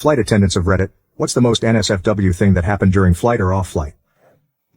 Flight attendants of Reddit, what's the most NSFW thing that happened during flight or off flight?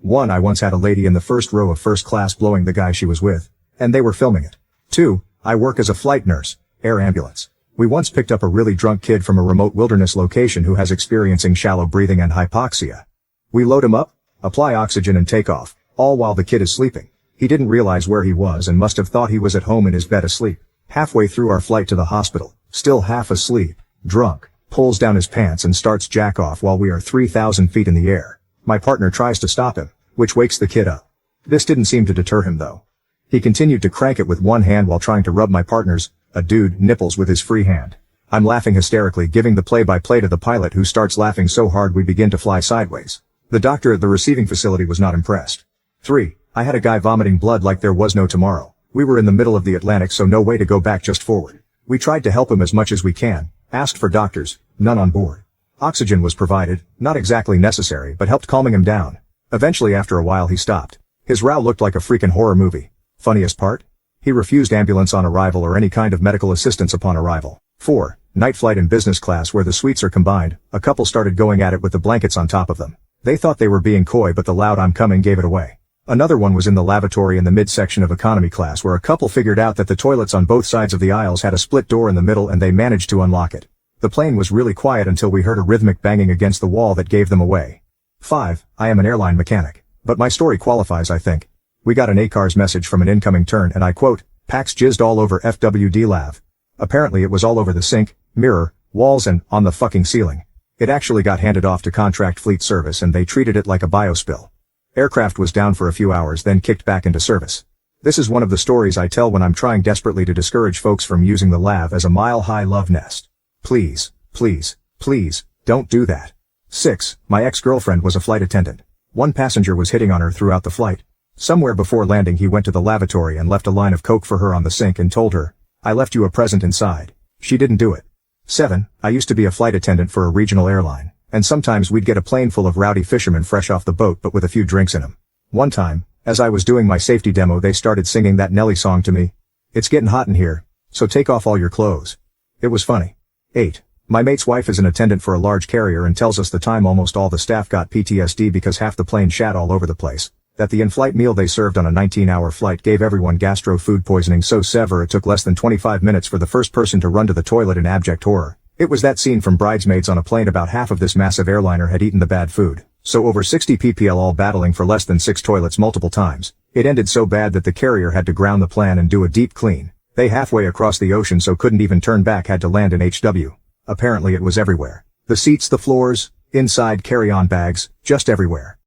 1. I once had a lady in the first row of first class blowing the guy she was with, and they were filming it. 2. I work as a flight nurse, air ambulance. We once picked up a really drunk kid from a remote wilderness location who has experiencing shallow breathing and hypoxia. We load him up, apply oxygen and take off, all while the kid is sleeping. He didn't realize where he was and must have thought he was at home in his bed asleep. Halfway through our flight to the hospital, still half asleep, drunk, pulls down his pants and starts jack off while we are 3,000 feet in the air. My partner tries to stop him, which wakes the kid up. This didn't seem to deter him though. He continued to crank it with one hand while trying to rub my partner's, a dude, nipples with his free hand. I'm laughing hysterically, giving the play-by-play to the pilot, who starts laughing so hard we begin to fly sideways. The doctor at the receiving facility was not impressed. 3. I had a guy vomiting blood like there was no tomorrow. We were in the middle of the Atlantic, so no way to go back, just forward. We tried to help him as much as we can, asked for doctors, none on board. Oxygen was provided, not exactly necessary but helped calming him down. Eventually after a while he stopped. His row looked like a freaking horror movie. Funniest part? He refused ambulance on arrival or any kind of medical assistance upon arrival. 4. Night flight in business class where the suites are combined, a couple started going at it with the blankets on top of them. They thought they were being coy but the loud "I'm coming" gave it away. Another one was in the lavatory in the midsection of economy class where a couple figured out that the toilets on both sides of the aisles had a split door in the middle and they managed to unlock it. The plane was really quiet until we heard a rhythmic banging against the wall that gave them away. 5. I am an airline mechanic. But my story qualifies, I think. We got an ACARS message from an incoming turn and I quote, "Pax jizzed all over FWD lav." Apparently it was all over the sink, mirror, walls and on the fucking ceiling. It actually got handed off to contract fleet service and they treated it like a biospill. Aircraft was down for a few hours then kicked back into service. This is one of the stories I tell when I'm trying desperately to discourage folks from using the lav as a mile-high love nest. Please, please, please, don't do that. 6. My ex-girlfriend was a flight attendant. One passenger was hitting on her throughout the flight. Somewhere before landing he went to the lavatory and left a line of coke for her on the sink and told her, "I left you a present inside." She didn't do it. 7. I used to be a flight attendant for a regional airline, and sometimes we'd get a plane full of rowdy fishermen fresh off the boat but with a few drinks in them. One time, as I was doing my safety demo, they started singing that Nelly song to me. "It's getting hot in here, so take off all your clothes." It was funny. 8. My mate's wife is an attendant for a large carrier and tells us the time almost all the staff got PTSD because half the plane shat all over the place. That the in-flight meal they served on a 19-hour flight gave everyone gastro food poisoning so severe it took less than 25 minutes for the first person to run to the toilet in abject horror. It was that scene from Bridesmaids on a plane. About half of this massive airliner had eaten the bad food, so over 60 ppl all battling for less than 6 toilets multiple times. It ended so bad that the carrier had to ground the plane and do a deep clean. They halfway across the ocean so couldn't even turn back, had to land in HW. Apparently it was everywhere. The seats, the floors, inside carry-on bags, just everywhere.